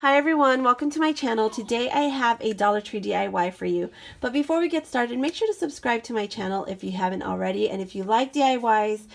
Hi everyone, welcome to my channel. Today I have a Dollar Tree DIY for you. But before we get started, make sure to subscribe to my channel if you haven't already. And if you like DIYs,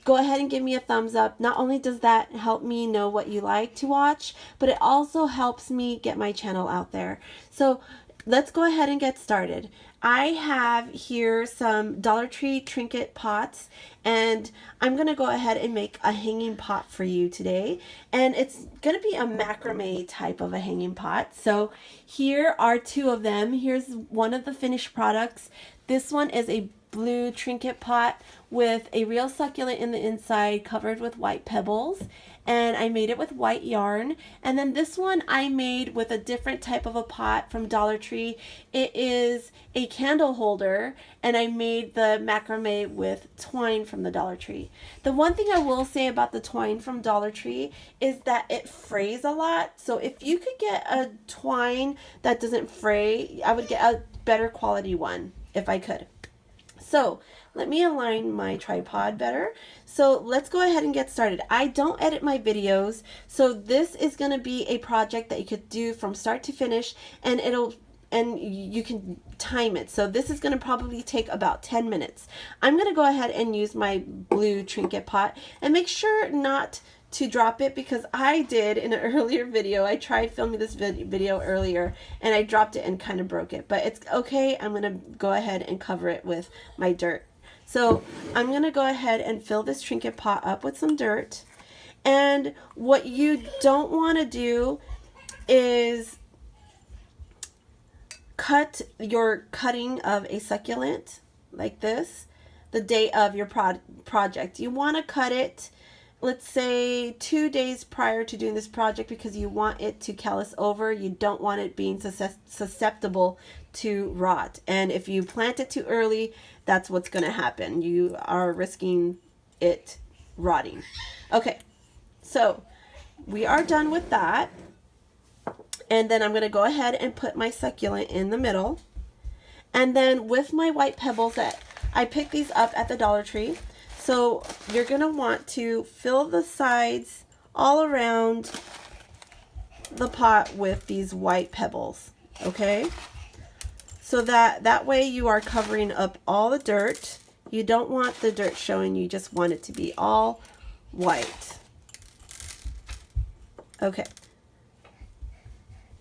go ahead and give me a thumbs up. Not only does that help me know what you like to watch, but it also helps me get my channel out there. So let's go ahead and get started. I have here some Dollar Tree trinket pots, and I'm going to go ahead and make a hanging pot for you today. And it's going to be a macrame type of a hanging pot. So here are two of them. Here's one of the finished products. This one is a blue trinket pot with a real succulent in the inside covered with white pebbles, and I made it with white yarn. And then this one I made with a different type of a pot from Dollar Tree. It is a candle holder, and I made the macrame with twine from the Dollar Tree. The one thing I will say about the twine from Dollar Tree is that it frays a lot. So if you could get a twine that doesn't fray, I would get a better quality one if I could. So let me align my tripod better. So let's go ahead and get started. I don't edit my videos, so this is going to be a project that you could do from start to finish, and you can time it. So this is going to probably take about 10 minutes. I'm going to go ahead and use my blue trinket pot, and make sure not to drop it, because I did in an earlier video. I tried filming this video earlier and I dropped it and kind of broke it, but it's okay. I'm gonna go ahead and cover it with my dirt. So I'm gonna go ahead and fill this trinket pot up with some dirt. And what you don't want to do is cut your cutting of a succulent like this the day of your project. You want to cut it, let's say 2 days prior to doing this project, because you want it to callus over. You don't want it being susceptible to rot. And if you plant it too early, that's what's going to happen. You are risking it rotting. Okay, so we are done with that. And then I'm going to go ahead and put my succulent in the middle. And then with my white pebbles, that I picked these up at the Dollar Tree. So you're going to want to fill the sides all around the pot with these white pebbles, okay? So that way you are covering up all the dirt. You don't want the dirt showing, you just want it to be all white. Okay.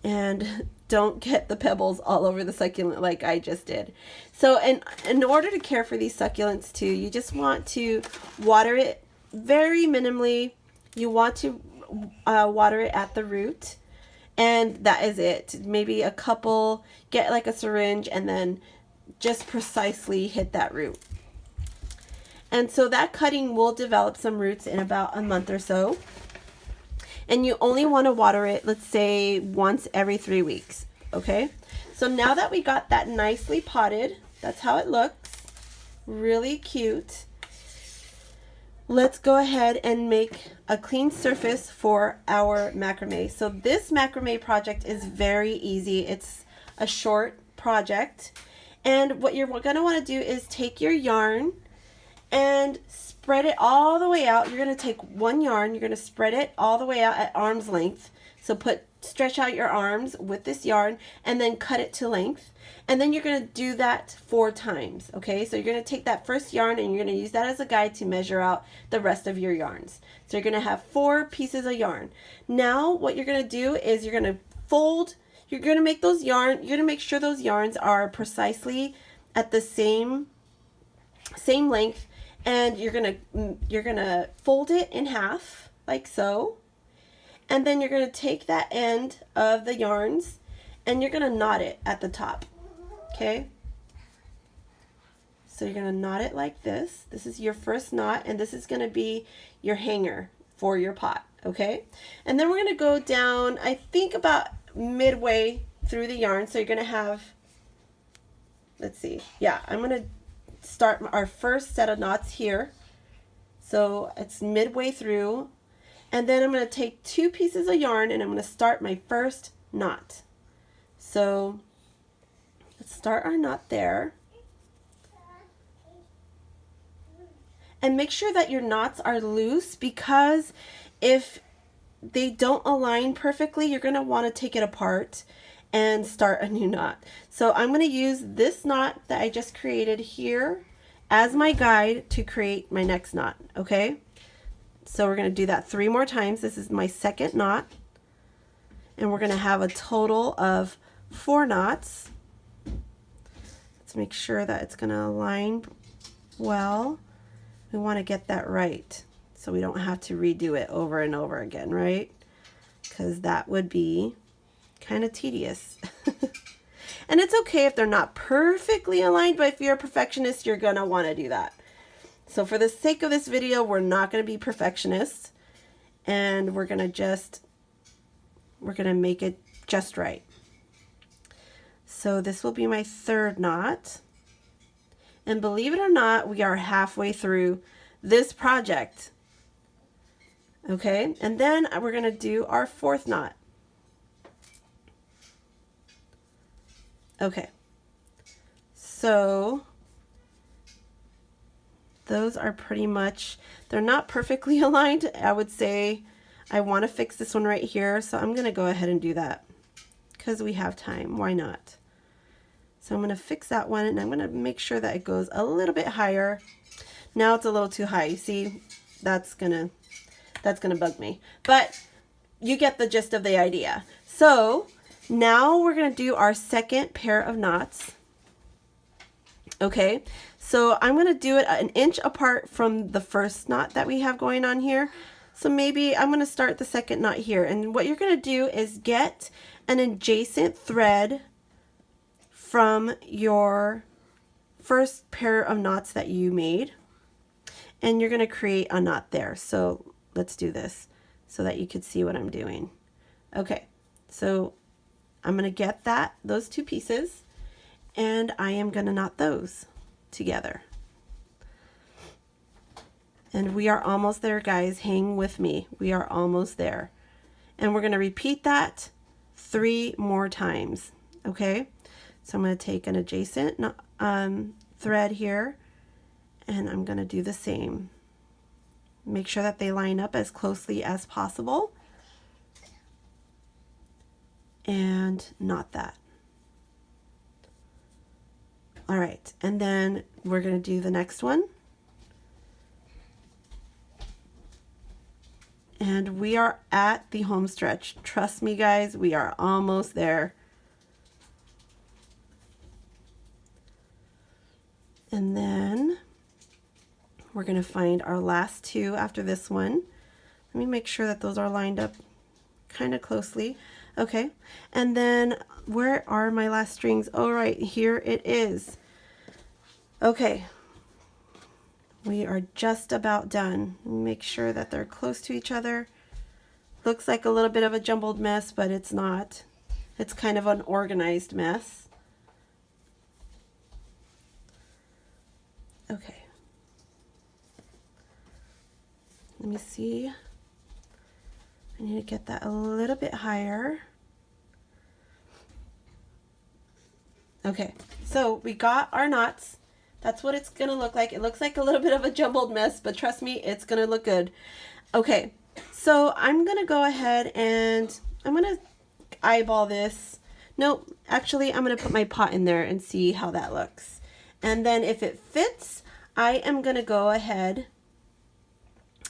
And don't get the pebbles all over the succulent like I just did. So in order to care for these succulents too, you just want to water it very minimally. You want to water it at the root, and that is it. Maybe a couple, get like a syringe, and then just precisely hit that root. And so that cutting will develop some roots in about a month or so. And you only want to water it, let's say, once every 3 weeks, okay? So now that we got that nicely potted, that's how it looks, really cute. Let's go ahead and make a clean surface for our macrame. So this macrame project is very easy. It's a short project. And what you're going to want to do is take your yarn and spread it all the way out. You're going to take one yarn, you're going to spread it all the way out at arm's length. So stretch out your arms with this yarn and then cut it to length. And then you're going to do that 4 times, okay? So you're going to take that first yarn and you're going to use that as a guide to measure out the rest of your yarns. So you're going to have 4 pieces of yarn. Now what you're going to do is you're going to fold, you're going to make those you're going to make sure those yarns are precisely at the same length. And you're gonna fold it in half like so, and then you're gonna take that end of the yarns and you're gonna knot it at the top, okay? So you're gonna knot it like this. This is your first knot, and this is gonna be your hanger for your pot, okay? And then we're gonna go down, I think about midway through the yarn. So you're gonna have, let's see, yeah, I'm gonna start our first set of knots here. So it's midway through, and then I'm going to take 2 pieces of yarn and I'm going to start my first knot. So let's start our knot there, and make sure that your knots are loose, because if they don't align perfectly, you're going to want to take it apart and start a new knot. So I'm going to use this knot that I just created here as my guide to create my next knot, okay? So we're going to do that 3 more times. This is my second knot, and we're going to have a total of 4 knots. Let's make sure that it's going to align well. We want to get that right so we don't have to redo it over and over again, right? Because that would be kind of tedious. And it's okay if they're not perfectly aligned, but if you're a perfectionist, you're going to want to do that. So for the sake of this video, we're not going to be perfectionists, and we're going to make it just right. So this will be my 3rd knot. And believe it or not, we are halfway through this project. Okay, and then we're going to do our 4th knot. Okay, so those are pretty much, they're not perfectly aligned. I would say I want to fix this one right here, so I'm going to go ahead and do that because we have time. Why not? So I'm going to fix that one, and I'm going to make sure that it goes a little bit higher. Now it's a little too high. You see, that's gonna bug me, but you get the gist of the idea. So now we're going to do our 2nd pair of knots. Okay, so I'm going to do it 1 inch apart from the 1st knot that we have going on here. So maybe I'm going to start the 2nd knot here, and what you're going to do is get an adjacent thread from your 1st pair of knots that you made, and you're going to create a knot there. So let's do this so that you could see what I'm doing. Okay, so I'm going to get those 2 pieces, and I am going to knot those together. And we are almost there, guys. Hang with me. We are almost there. And we're going to repeat that 3 more times. Okay, so I'm going to take an adjacent thread here, and I'm going to do the same. Make sure that they line up as closely as possible, and knot that. All right, and then we're going to do the next one. And we are at the home stretch. Trust me, guys, we are almost there. And then we're going to find our last 2 after this one. Let me make sure that those are lined up kind of closely. Okay, and then where are my last strings? Oh, right, here it is. Okay, we are just about done. Make sure that they're close to each other. Looks like a little bit of a jumbled mess, but it's not. It's kind of an organized mess. Okay. Let me see. I need to get that a little bit higher. Okay, so we got our knots. That's what it's gonna look like. It looks like a little bit of a jumbled mess, but trust me, it's gonna look good. Okay, so I'm gonna go ahead and I'm gonna eyeball this. Nope, actually I'm gonna put my pot in there and see how that looks. And then if it fits, I am gonna go ahead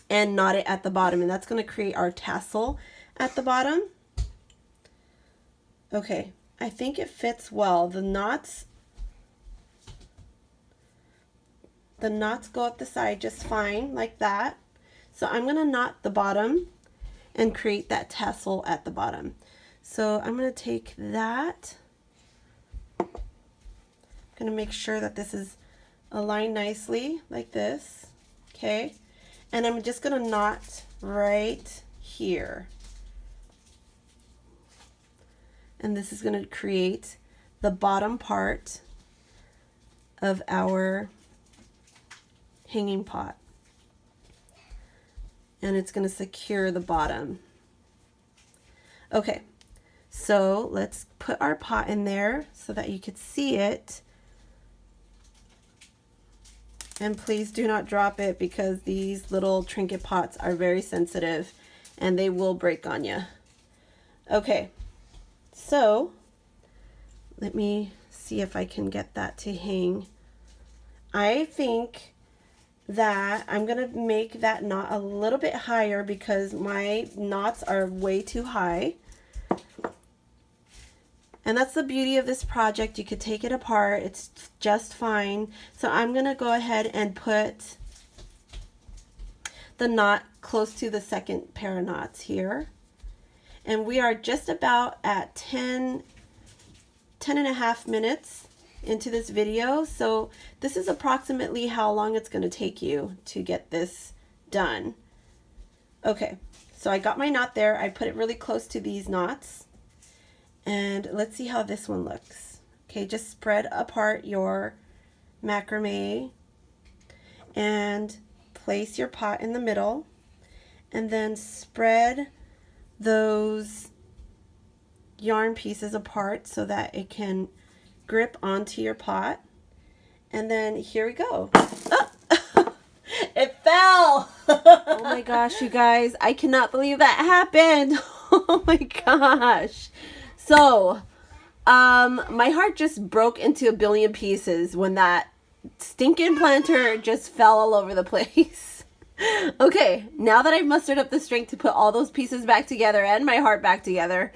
and knot it at the bottom, and that's gonna create our tassel at the bottom. Okay, I think it fits well. The knots go up the side just fine, like that. So I'm gonna knot the bottom and create that tassel at the bottom. So I'm gonna take that. I'm gonna make sure that this is aligned nicely, like this, okay? And I'm just gonna knot right here. And this is gonna create the bottom part of our hanging pot. And it's gonna secure the bottom. Okay, so let's put our pot in there so that you could see it. And please do not drop it, because these little trinket pots are very sensitive and they will break on you. Okay, so let me see if I can get that to hang. I think that I'm gonna make that knot a little bit higher because my knots are way too high. And that's the beauty of this project. You could take it apart, it's just fine. So I'm gonna go ahead and put the knot close to the second pair of knots here. And we are just about at 10 and a half minutes into this video. So this is approximately how long it's gonna take you to get this done. Okay, so I got my knot there. I put it really close to these knots. And let's see how this one looks. Okay, just spread apart your macrame and place your pot in the middle, and then spread those yarn pieces apart so that it can grip onto your pot. And then here we go. Oh, it fell. Oh my gosh, you guys, I cannot believe that happened. Oh my gosh. So, my heart just broke into a billion pieces when that stinking planter just fell all over the place. Okay, now that I've mustered up the strength to put all those pieces back together and my heart back together,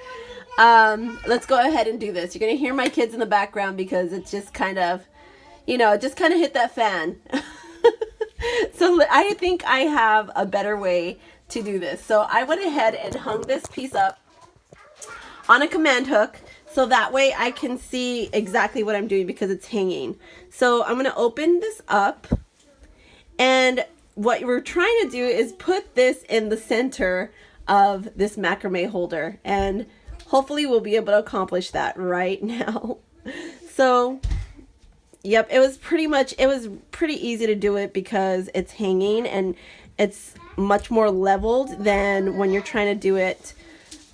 let's go ahead and do this. You're going to hear my kids in the background because it's just kind of, you know, it just kind of hit that fan. So I think I have a better way to do this. So I went ahead and hung this piece up on a command hook so that way I can see exactly what I'm doing because it's hanging. So I'm going to open this up, and what we're trying to do is put this in the center of this macrame holder, and hopefully we'll be able to accomplish that right now. So yep, it was pretty easy to do it because it's hanging and it's much more leveled than when you're trying to do it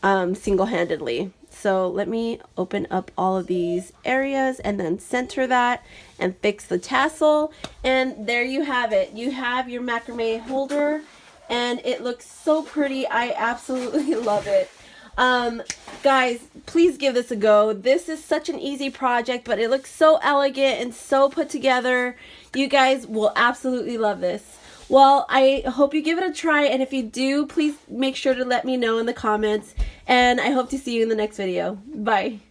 single-handedly. So let me open up all of these areas and then center that and fix the tassel. And there you have it. You have your macrame holder and it looks so pretty. I absolutely love it. Guys, please give this a go. This is such an easy project, but it looks so elegant and so put together. You guys will absolutely love this. Well, I hope you give it a try, and if you do, please make sure to let me know in the comments, and I hope to see you in the next video. Bye.